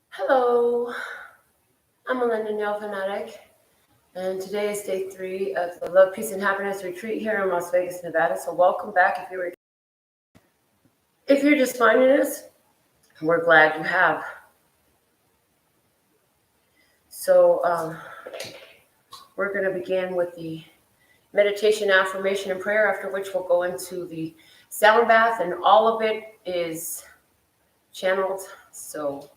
Hello, I'm Melinda NailFanatic, and today is day 3 of the Love, Peace, and Happiness retreat here in Las Vegas, Nevada. So welcome back. If you're just finding us, we're glad you have. So we're going to begin with the meditation, affirmation, and prayer, after which we'll go into the sound bath, and all of it is channeled. So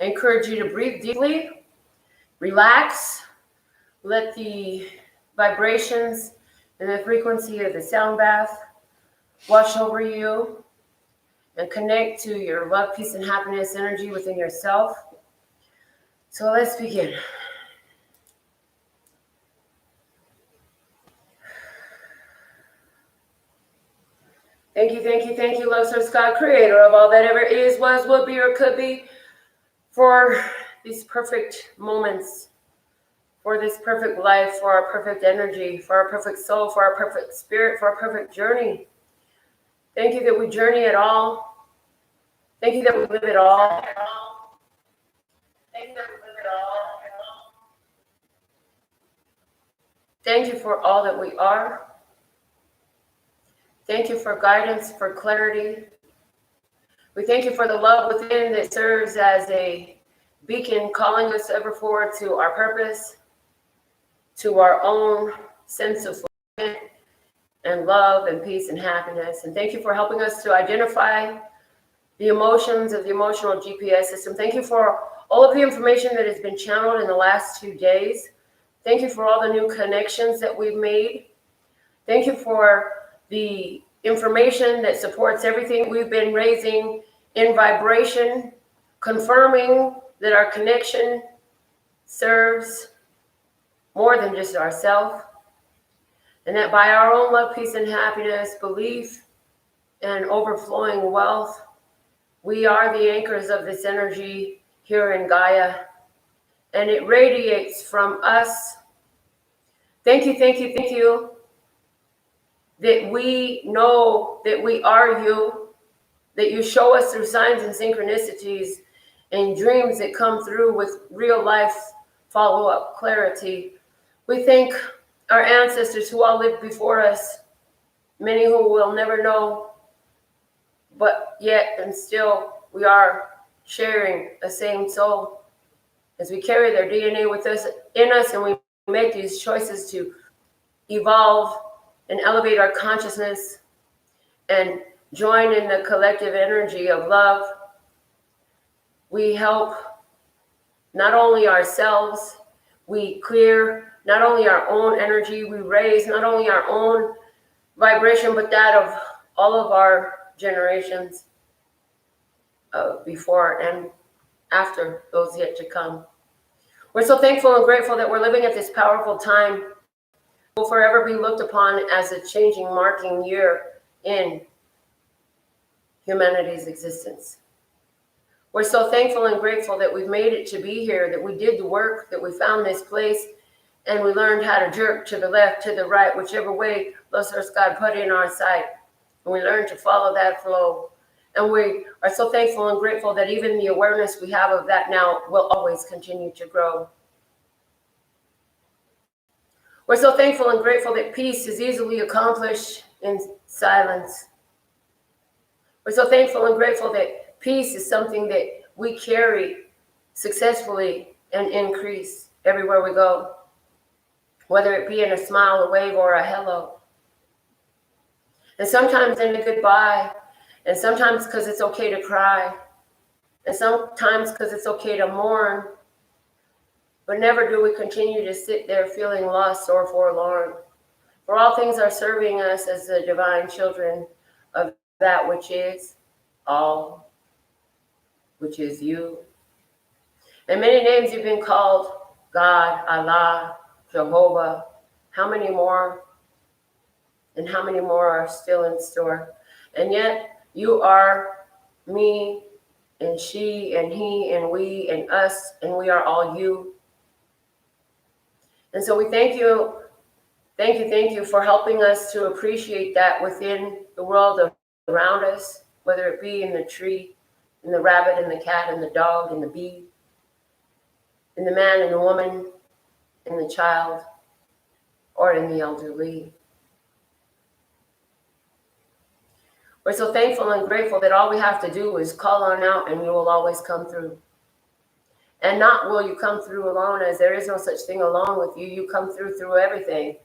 I encourage you to breathe deeply, relax, let the vibrations and the frequency of the sound bath wash over you and connect to your love, peace, and happiness energy within yourself. So let's begin. Thank you, love source God, creator of all that ever is, was, will be, or could be, for these perfect moments, for this perfect life, for our perfect energy, for our perfect soul, for our perfect spirit, for our perfect journey. Thank you that we journey at all. Thank you that we live it all. Thank you that we live it all. Thank you for all that we are. Thank you for guidance, for clarity. We thank you for the love within that serves as a beacon, calling us ever forward to our purpose, to our own sense of fulfillment and love and peace and happiness. And thank you for helping us to identify the emotions of the emotional GPS system. Thank you for all of the information that has been channeled in the last 2 days. Thank you for all the new connections that we've made. Thank you for the information that supports everything we've been raising in vibration, confirming that our connection serves more than just ourselves, and that by our own love, peace, and happiness, belief, and overflowing wealth, we are the anchors of this energy here in Gaia, and it radiates from us. Thank you that we know that we are you, that you show us through signs and synchronicities and dreams that come through with real life follow-up clarity. We thank our ancestors who all lived before us, many who will never know, but yet and still we are sharing the same soul as we carry their DNA with us, in us, and we make these choices to evolve and elevate our consciousness and join in the collective energy of love. We help not only ourselves, we clear not only our own energy, we raise not only our own vibration, but that of all of our generations before and after those yet to come. We're so thankful and grateful that we're living at this powerful time. Will forever be looked upon as a changing, marking year in humanity's existence. We're so thankful and grateful that we've made it to be here, that we did the work, that we found this place, and we learned how to jerk to the left, to the right, whichever way Lord Source God put in our sight. And we learned to follow that flow. And we are so thankful and grateful that even the awareness we have of that now will always continue to grow. We're so thankful and grateful that peace is easily accomplished in silence. We're so thankful and grateful that peace is something that we carry successfully and increase everywhere we go, whether it be in a smile, a wave, or a hello. And sometimes in a goodbye, and sometimes because it's okay to cry, and sometimes because it's okay to mourn, but never do we continue to sit there feeling lost or forlorn. For all things are serving us as the divine children of that which is all, which is you. And many names you've been called: God, Allah, Jehovah. How many more? And how many more are still in store? And yet you are me, and she and he and we and us, and we are all you. And so we thank you for helping us to appreciate that within the world around us, whether it be in the tree, in the rabbit, in the cat, in the dog, in the bee, in the man, in the woman, in the child, or in the elderly. We're so thankful and grateful that all we have to do is call on out and you will always come through. And not will you come through alone, as there is no such thing alone with you. You come through everything.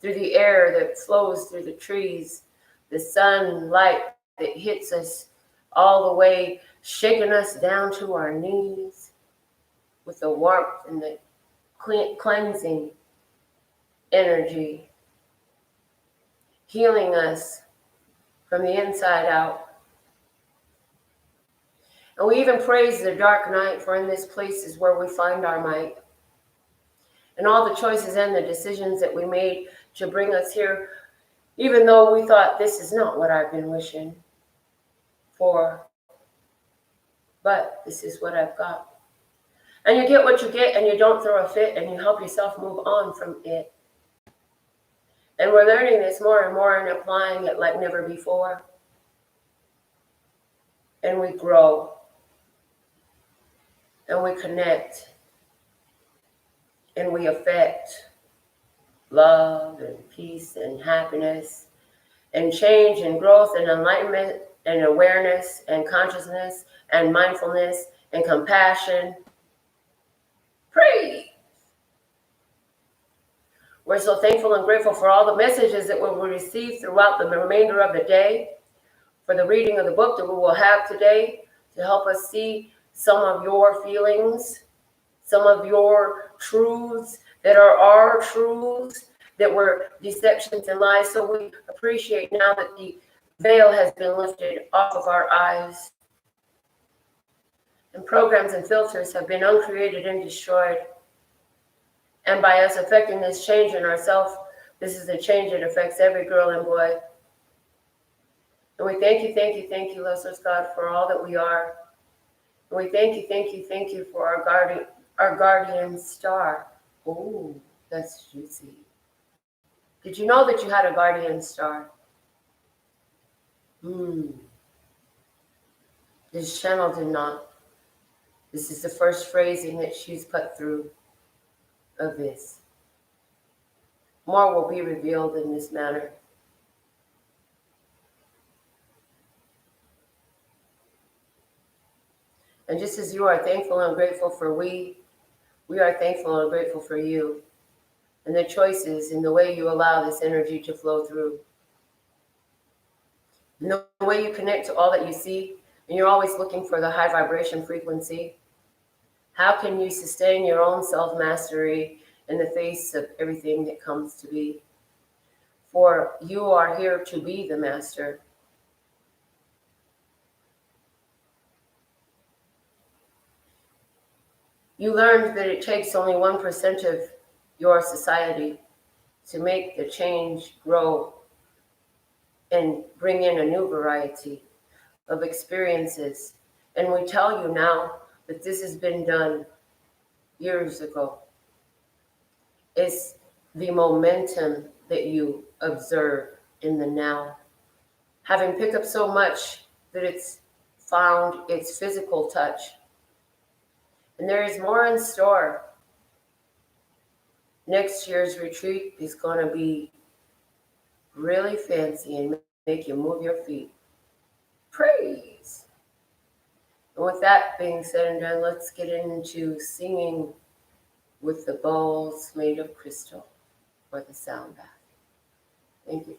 Through the air that flows through the trees, the sunlight that hits us all the way, shaking us down to our knees with the warmth and the cleansing energy, healing us from the inside out. And we even praise the dark night, for in this place is where we find our might. And all the choices and the decisions that we made to bring us here, even though we thought this is not what I've been wishing for, but this is what I've got. And you get what you get, and you don't throw a fit, and you help yourself move on from it. And we're learning this more and more and applying it like never before. And we grow. And we connect. And we affect love and peace and happiness and change and growth and enlightenment and awareness and consciousness and mindfulness and compassion. Praise. We're so thankful and grateful for all the messages that we will receive throughout the remainder of the day, for the reading of the book that we will have today to help us see some of your feelings, some of your truths that are our truths that were deceptions and lies. So we appreciate now that the veil has been lifted off of our eyes and programs and filters have been uncreated and destroyed. And by us affecting this change in ourselves, this is a change that affects every girl and boy. And we thank you, Lord God, for all that we are. And we thank you for our guardian star. Oh, that's juicy. Did you know that you had a guardian star? This channel did not. This is the first phrasing that she's put through of this. More will be revealed in this manner. And just as you are thankful and grateful for we are thankful and grateful for you and the choices and the way you allow this energy to flow through. And the way you connect to all that you see, and you're always looking for the high vibration frequency. How can you sustain your own self-mastery in the face of everything that comes to be? For you are here to be the master. You learned that it takes only 1% of your society to make the change grow and bring in a new variety of experiences. And we tell you now that this has been done years ago. It's the momentum that you observe in the now. Having picked up so much that it's found its physical touch. And there is more in store. Next year's retreat is going to be really fancy and make you move your feet. Praise. And with that being said and done, let's get into singing with the bowls made of crystal for the sound bath. Thank you.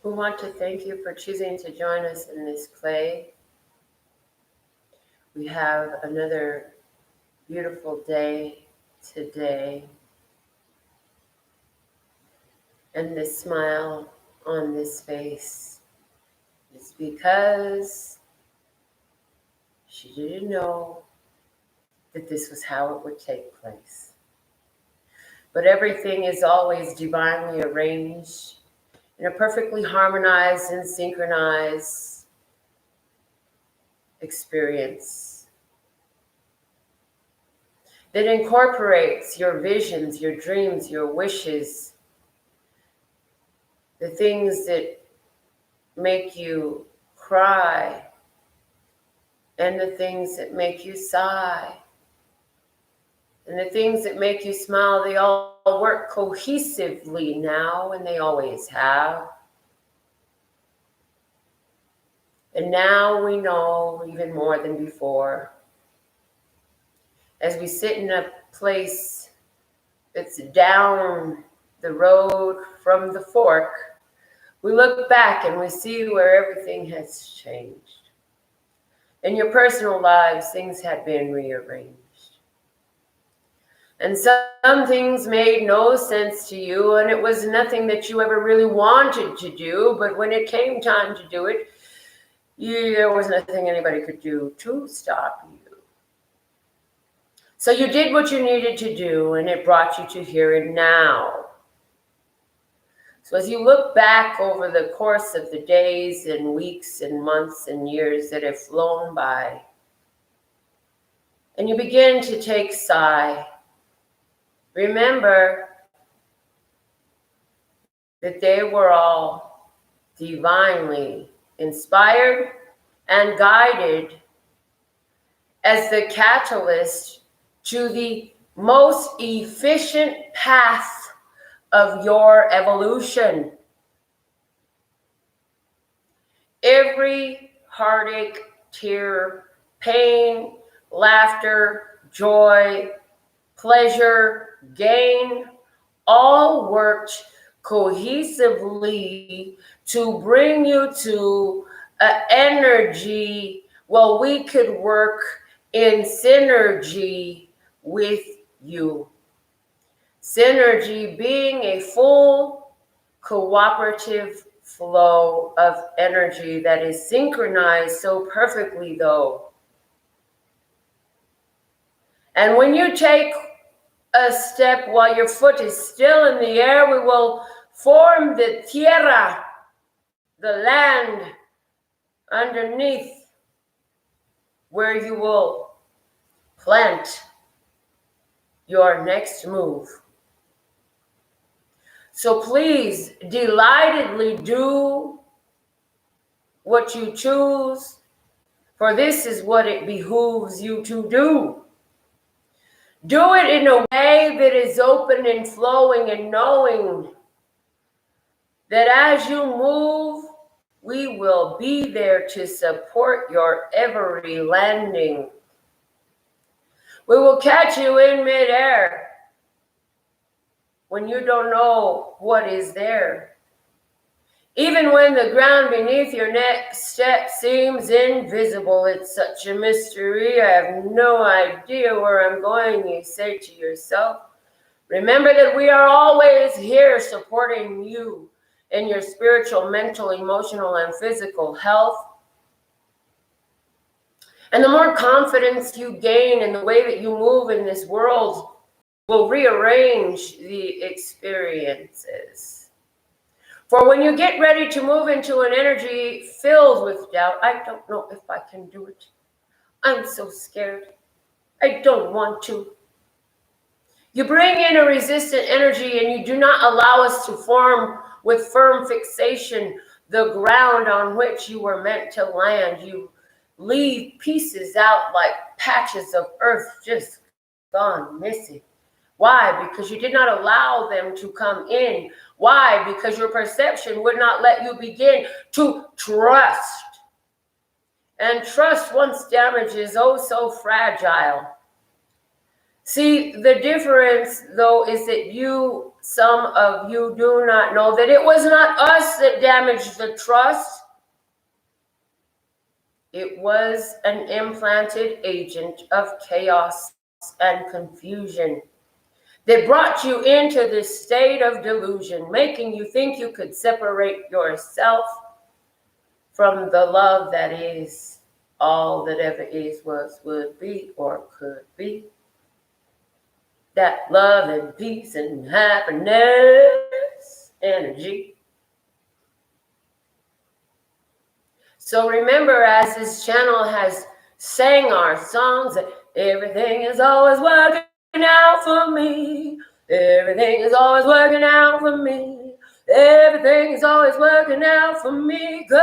We want to thank you for choosing to join us in this play. We have another beautiful day today. And this smile on this face is because she didn't know that this was how it would take place. But everything is always divinely arranged in a perfectly harmonized and synchronized experience that incorporates your visions, your dreams, your wishes, the things that make you cry, and the things that make you sigh, and the things that make you smile. They all work cohesively now, and they always have. And now we know even more than before. As we sit in a place that's down the road from the fork, we look back and we see where everything has changed. In your personal lives, things had been rearranged. And some things made no sense to you, and it was nothing that you ever really wanted to do, but when it came time to do it, there was nothing anybody could do to stop you. So you did what you needed to do, and it brought you to here and now. So as you look back over the course of the days and weeks and months and years that have flown by, and you begin to take sigh, remember that they were all divinely inspired and guided as the catalyst to the most efficient path of your evolution. Every heartache, tear, pain, laughter, joy, pleasure, gain, all worked cohesively to bring you to an energy. Well, we could work in synergy with you. Synergy being a full cooperative flow of energy that is synchronized so perfectly, though. And when you take a step while your foot is still in the air, we will form the tierra, the land underneath, where you will plant your next move. So please delightedly do what you choose, for this is what it behooves you to do. Do it in a way that is open and flowing, and knowing that as you move, we will be there to support your every landing. We will catch you in midair when you don't know what is there. Even when the ground beneath your next step seems invisible, it's such a mystery. I have no idea where I'm going, you say to yourself. Remember that we are always here supporting you in your spiritual, mental, emotional, and physical health. And the more confidence you gain in the way that you move in this world will rearrange the experiences. For when you get ready to move into an energy filled with doubt, I don't know if I can do it. I'm so scared. I don't want to. You bring in a resistant energy and you do not allow us to form with firm fixation the ground on which you were meant to land. You leave pieces out like patches of earth just gone missing. Why? Because you did not allow them to come in. Why? Because your perception would not let you begin to trust. And trust, once damaged, is oh so fragile. See, the difference, though, is that some of you do not know that it was not us that damaged the trust. It was an implanted agent of chaos and confusion that brought you into this state of delusion, making you think you could separate yourself from the love that is all that ever is, was, would be, or could be. That love and peace and happiness energy. So remember, as this channel has sang our songs, that everything is always working out for me. Everything is always working out for me. Everything is always working out for me. 'Cause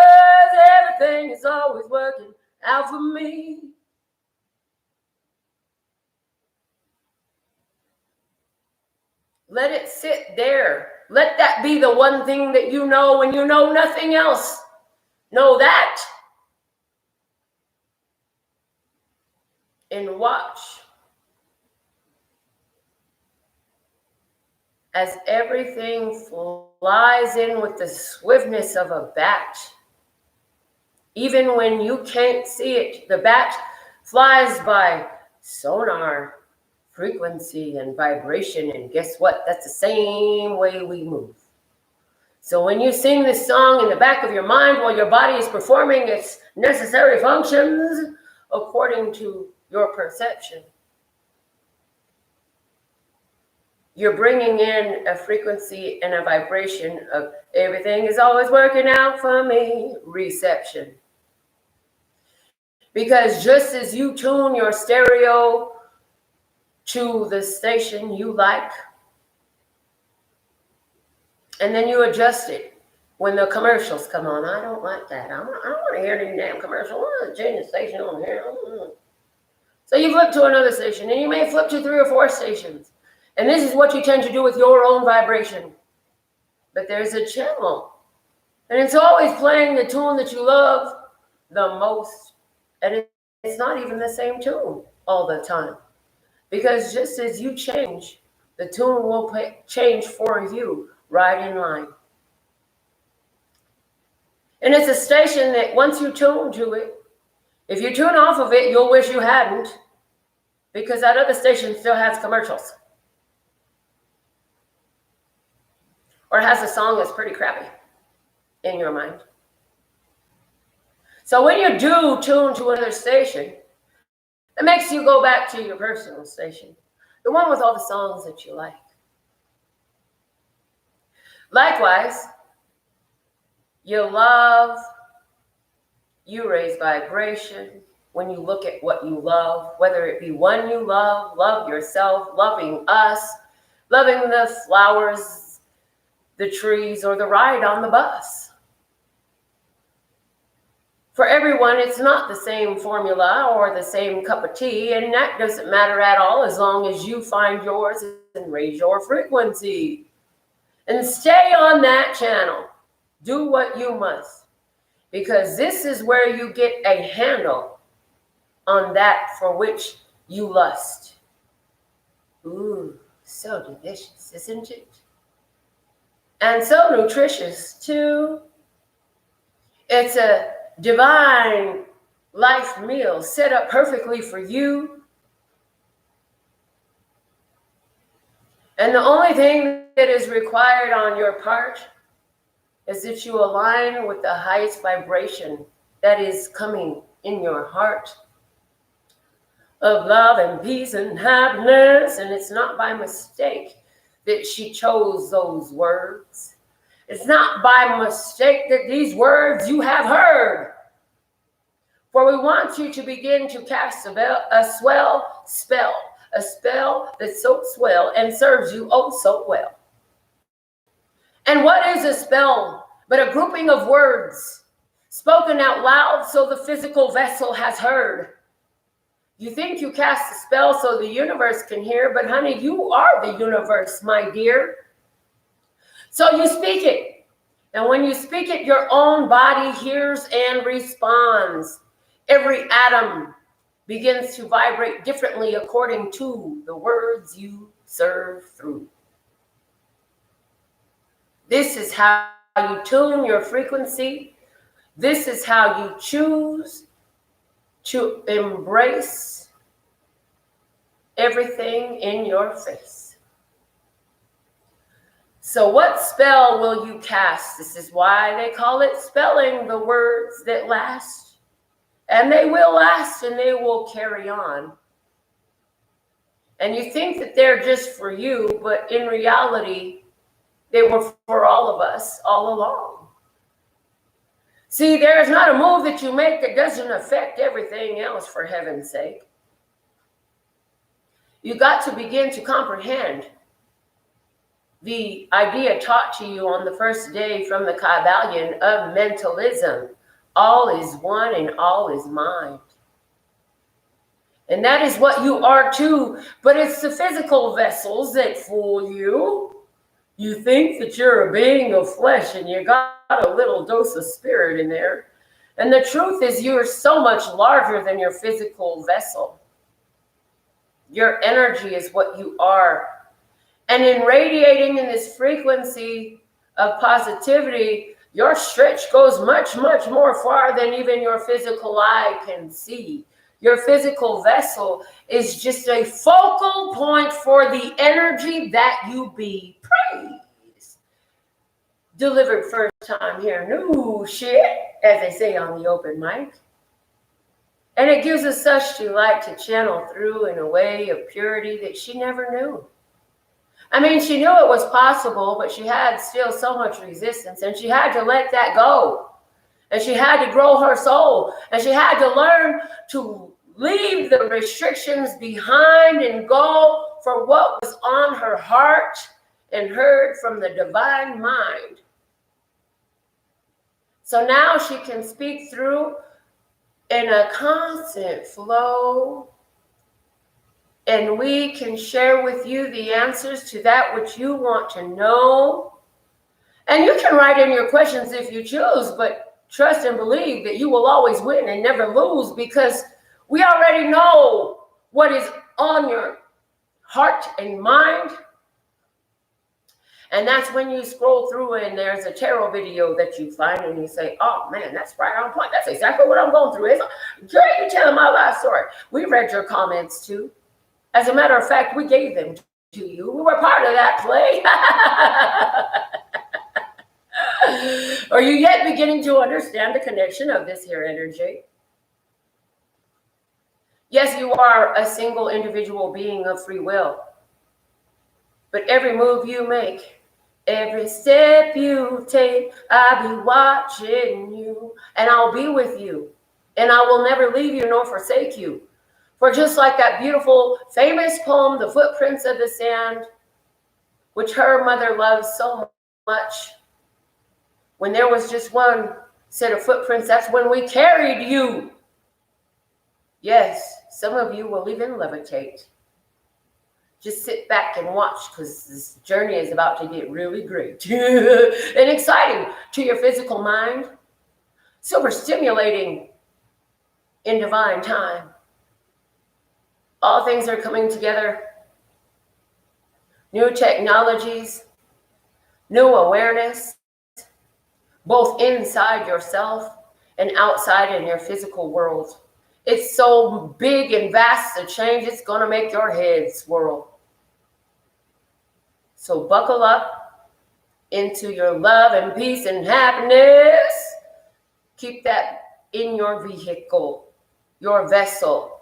everything is always working out for me. Let it sit there. Let that be the one thing that you know when you know nothing else. Know that. And watch as everything flies in with the swiftness of a bat. Even when you can't see it, the bat flies by sonar, frequency, and vibration. And guess what? That's the same way we move. So when you sing this song in the back of your mind while your body is performing its necessary functions according to your perception, you're bringing in a frequency and a vibration of everything is always working out for me, reception. Because just as you tune your stereo to the station you like, and then you adjust it when the commercials come on. I don't like that. I don't want to hear any damn commercial. I want to change the station on here. So you flip to another station, and you may flip to 3 or 4 stations. And this is what you tend to do with your own vibration. But there's a channel, and it's always playing the tune that you love the most. And it's not even the same tune all the time. Because just as you change, the tune will change for you right in line. And it's a station that once you tune to it, if you tune off of it, you'll wish you hadn't, because that other station still has commercials. Or has a song that's pretty crappy in your mind. So when you do tune to another station, it makes you go back to your personal station, the one with all the songs that you like. Likewise, you love, you raise vibration when you look at what you love, whether it be one you love yourself, loving us, loving the flowers, the trees, or the ride on the bus. For everyone, it's not the same formula or the same cup of tea, and that doesn't matter at all as long as you find yours and raise your frequency. And stay on that channel. Do what you must, because this is where you get a handle on that for which you lust. Ooh, so delicious, isn't it? And so nutritious, too. It's a divine life meal set up perfectly for you. And the only thing that is required on your part is that you align with the highest vibration that is coming in your heart of love and peace and happiness. And it's not by mistake that she chose those words. It's not by mistake that these words you have heard. For we want you to begin to cast a swell spell, a spell that's so swell and serves you oh so well. And what is a spell but a grouping of words spoken out loud so the physical vessel has heard? You think you cast a spell so the universe can hear, but honey, you are the universe, my dear. So you speak it. And when you speak it, your own body hears and responds. Every atom begins to vibrate differently according to the words you serve through. This is how you tune your frequency. This is how you choose to embrace everything in your face. So what spell will you cast? This is why they call it spelling the words that last. And they will last and they will carry on. And you think that they're just for you, but in reality, they were for all of us all along. See, there is not a move that you make that doesn't affect everything else, for heaven's sake. You got to begin to comprehend the idea taught to you on the first day from the Kabbalion of mentalism. All is one and all is mind. And that is what you are too. But it's the physical vessels that fool you. You think that you're a being of flesh and you got a little dose of spirit in there. And the truth is you're so much larger than your physical vessel. Your energy is what you are. And in radiating in this frequency of positivity, your stretch goes much, much more far than even your physical eye can see. Your physical vessel is just a focal point for the energy that you be praised. Delivered first time here, new shit, as they say on the open mic. And it gives us such delight to channel through in a way of purity that she never knew. I mean, she knew it was possible, but she had still so much resistance, and she had to let that go. And she had to grow her soul. And she had to learn to leave the restrictions behind and go for what was on her heart and heard from the divine mind. So now she can speak through in a constant flow, and we can share with you the answers to that which you want to know. And you can write in your questions if you choose, but trust and believe that you will always win and never lose, because we already know what is on your heart and mind. And that's when you scroll through and there's a tarot video that you find and you say, oh man, that's right on point. That's exactly what I'm going through. Girl, you're telling my life story. We read your comments too. As a matter of fact, we gave them to you. We were part of that play. Are you yet beginning to understand the connection of this here energy? Yes, you are a single individual being of free will. But every move you make, every step you take, I'll be watching you, and I'll be with you, and I will never leave you nor forsake you. For just like that beautiful, famous poem, The Footprints of the Sand, which her mother loves so much, when there was just one set of footprints, that's when we carried you. Yes, some of you will even levitate. Just sit back and watch, because this journey is about to get really great and exciting to your physical mind. Super stimulating in divine time. All things are coming together. New technologies, new awareness, both inside yourself and outside in your physical world. It's so big and vast a change, it's going to make your head swirl. So buckle up into your love and peace and happiness. Keep that in your vehicle, your vessel.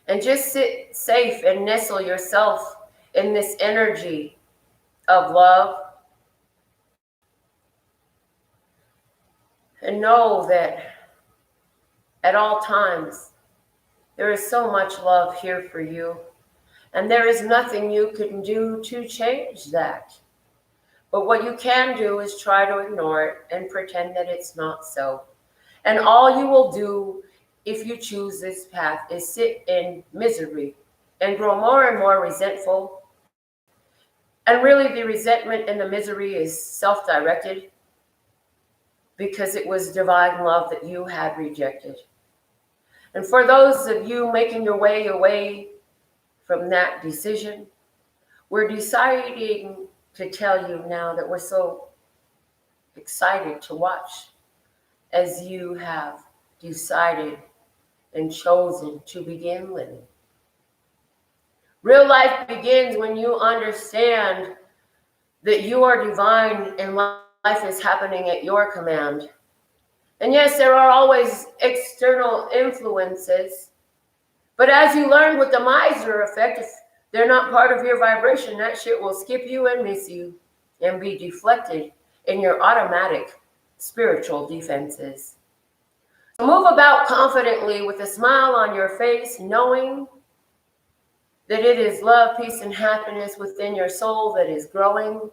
And just sit safe and nestle yourself in this energy of love. And know that at all times, there is so much love here for you. And there is nothing you can do to change that. But what you can do is try to ignore it and pretend that it's not so. And all you will do if you choose this path is sit in misery and grow more and more resentful. And really the resentment and the misery is self-directed, because it was divine love that you had rejected. And for those of you making your way away from that decision, we're deciding to tell you now that we're so excited to watch as you have decided and chosen to begin living. Real life begins when you understand that you are divine and life is happening at your command. And yes, there are always external influences, but as you learned with the miser effect, if they're not part of your vibration, that shit will skip you and miss you and be deflected in your automatic spiritual defenses. So move about confidently with a smile on your face, knowing that it is love, peace, and happiness within your soul that is growing,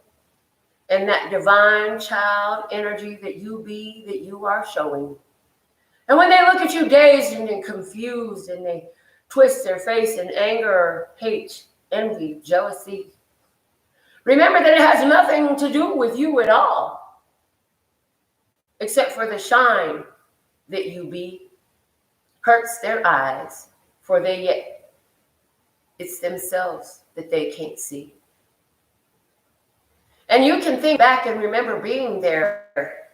and that divine child energy that you are showing. And when they look at you dazed and confused and they twist their face in anger, hate, envy, jealousy, remember that it has nothing to do with you at all, except for the shine that you be hurts their eyes, for it's themselves that they can't see. And you can think back and remember being there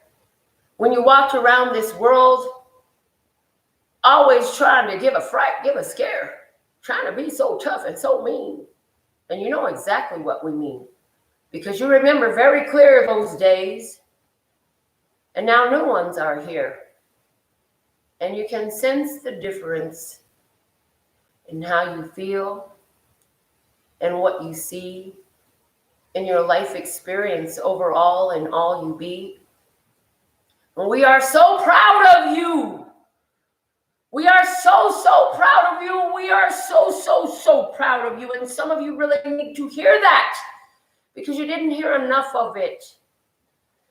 when you walked around this world, always trying to give a fright, give a scare, trying to be so tough and so mean. And you know exactly what we mean, because you remember very clear those days. And now new ones are here. And you can sense the difference in how you feel and what you see in your life experience overall and all you be. And we are so proud of you. We are so proud of you. We are so proud of you. And some of you really need to hear that because you didn't hear enough of it.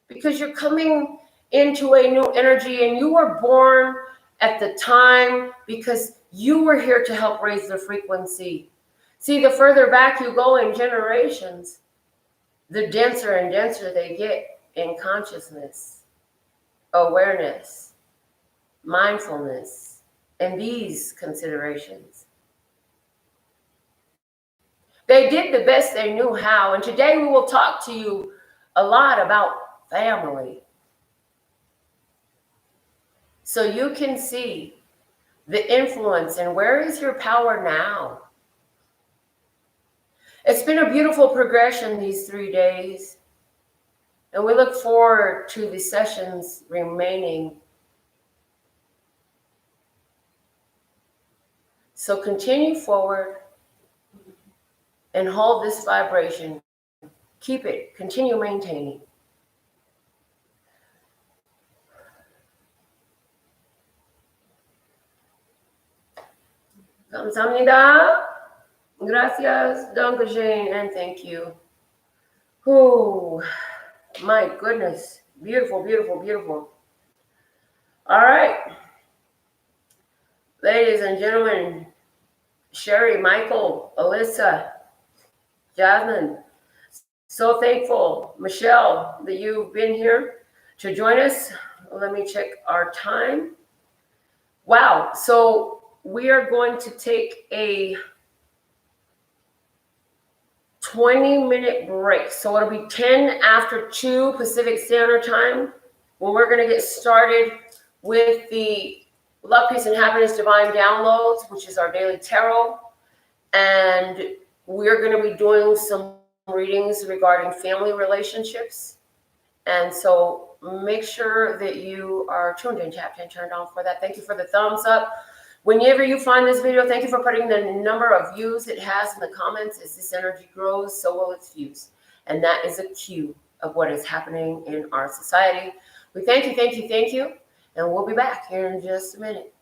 Because you're coming into a new energy and you were born at the time because you were here to help raise the frequency. See, the further back you go in generations, the denser and denser they get in consciousness, awareness, mindfulness, and these considerations. They did the best they knew how, and today we will talk to you a lot about family. So you can see the influence and where is your power now. It's been a beautiful progression these 3 days, and we look forward to the sessions remaining. So continue forward and hold this vibration. Keep it, continue maintaining. Kamsahamnida. Gracias, Dankeschön, and thank you. Oh, my goodness. Beautiful, beautiful, beautiful. All right. Ladies and gentlemen, Sherry, Michael, Alyssa, Jasmine, so thankful, Michelle, that you've been here to join us. Let me check our time. Wow. So we are going to take a 20-minute break. So it'll be 10 after 2 Pacific Standard Time when we're going to get started with the Love, Peace, and Happiness Divine Downloads, which is our daily tarot. And we're going to be doing some readings regarding family relationships. And so make sure that you are tuned in, tapped in, turned on for that. Thank you for the thumbs up. Whenever you find this video, thank you for putting the number of views it has in the comments. As this energy grows, so will its views. And that is a cue of what is happening in our society. We thank you, thank you, thank you. And we'll be back here in just a minute.